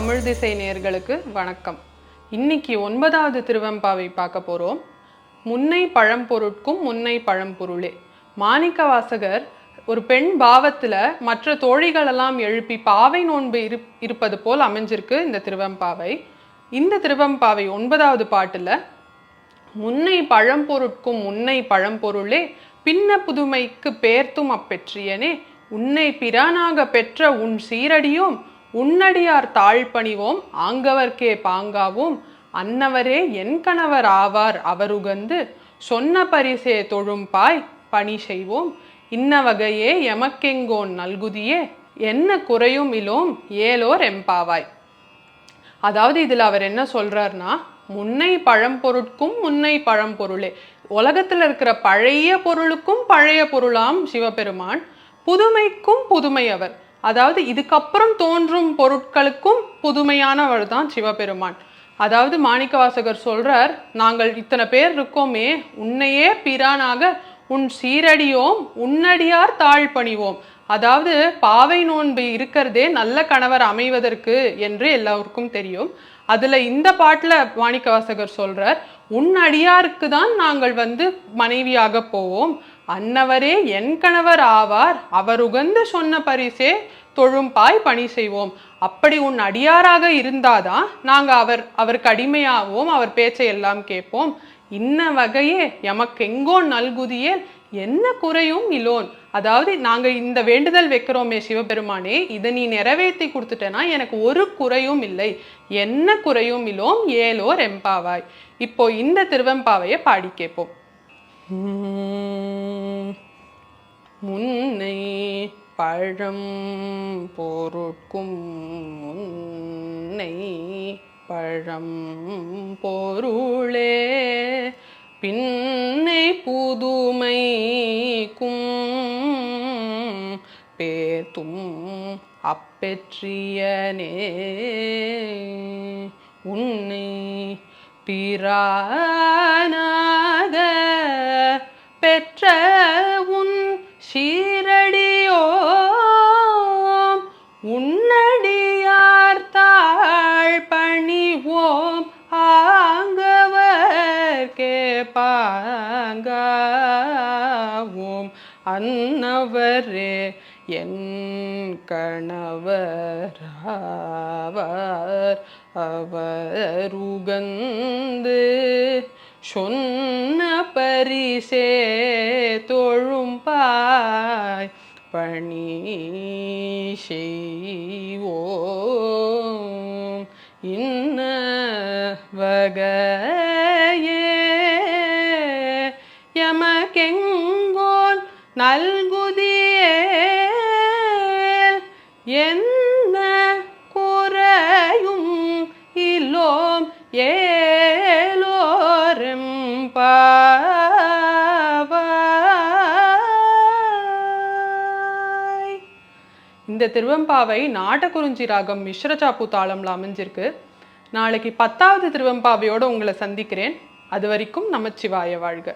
தமிழ் திசை நேயர்களுக்கு வணக்கம். இன்னைக்கு 9வது திருவெம்பாவை பார்க்க போறோம். முன்னை பழம்பொருட்கும் முன்னை பழம்பொருளே. மாணிக்கவாசகர் ஒரு பெண் பாவத்துல மற்ற தோழிகளெல்லாம் எழுப்பி பாவை நோன்பு இருப்பது போல் அமைஞ்சிருக்கு இந்த திருவெம்பாவை. இந்த திருவெம்பாவை 9வது பாட்டுல முன்னை பழம்பொருட்கும் முன்னை பழம்பொருளே பின்ன புதுமைக்கு பேர்த்தும் அப்பெற்றியனே உன்னை பிரானாக பெற்ற உன் சீரடியோம் உன்னடியார் தாழ்பணிவோம் ஆங்கவர்க்கே பாங்காவோம் அன்னவரே என் கணவர் ஆவார் அவருகந்து சொன்ன பரிசே தொழும்பாய் பணி செய்வோம் இன்ன வகையே எமக்கெங்கோன் நல்குதியே என்ன குறையும் இலோம் ஏலோர் எம்பாவாய். அதாவது இதுல அவர் என்ன சொல்றாருன்னா, முன்னை பழம்பொருட்கும் முன்னை பழம்பொருளே, உலகத்துல இருக்கிற பழைய பொருளுக்கும் பழைய பொருளாம் சிவபெருமான், புதுமைக்கும் புதுமை அவர். அதாவது இதுக்கப்புறம் தோன்றும் பொருட்களுக்கும் புதுமையானவர் தான் சிவபெருமான். அதாவது மாணிக்கவாசகர் சொல்றார், நாங்கள் இத்தனை பேர் இருக்கோமே, உன்னையே பிரானாக உன் சீரடியோம் உன்னடியார் தாழ்பணிவோம். அதாவது பாவை நோன்பு இருக்கிறதே நல்ல கணவர் அமைவதற்கு என்று எல்லாருக்கும் தெரியும். அதுல இந்த பாட்டுல மாணிக்கவாசகர் சொல்றார், உன் அடியாருக்கு தான் நாங்கள் மனைவியாக போவோம், அன்னவரே என் கணவர் ஆவார் அவருகந்து சொன்ன பரிசே தொழும்பாய் பணி செய்வோம். அப்படி உன் அடியாராக இருந்தாதான் நாங்க அவருக்கு அடிமையாவோம், அவர் பேச்சை எல்லாம் கேட்போம். இன்ன வகையே எமக்கு எங்கோ நல்குதியே என்ன குறையும் இலோன். அதாவது நாங்க இந்த வேண்டுதல் வைக்கிறோமே சிவபெருமானே, இதை நீ நிறைவேற்றி கொடுத்துட்டேன்னா எனக்கு ஒரு குறையும் இல்லை, என்ன குறையும் இலோம் ஏலோர் எம்பாவாய். இப்போ இந்த திருவெம்பாவையை பாடி கேட்போம். முன்னை பழம் பொருட்கும் முன்னை பழம் பொருளே பின்னை புதுமைக்கும் பேர்த்தும் அப்பெற்றியனே உன்னை பிரானாக பெற்ற உன் சீரடியோம் உன்னடியார் தாழ்பணிவோம் ஆங்கவர்க்கே பாங்காவோம் அன்னவரே என் கணவராவார் அவருகந்து சொன்ன பரிசே தொழும்பாய் பணி செய்வோம் இன்ன வகையே எமக்கெங்கோன் நல்குதியே என்ன குறையும் இலோம் ஏலோரும் பாவாய். இந்த திருவெம்பாவை நாட்டக்குறிஞ்சி ராகம் மிஸ்ரச்சாப்பு தாளம்ல அமைஞ்சிருக்கு. நாளைக்கு 10வது திருவெம்பாவையோட உங்களை சந்திக்கிறேன். அது வரைக்கும் நமச்சிவாய வாழ்க.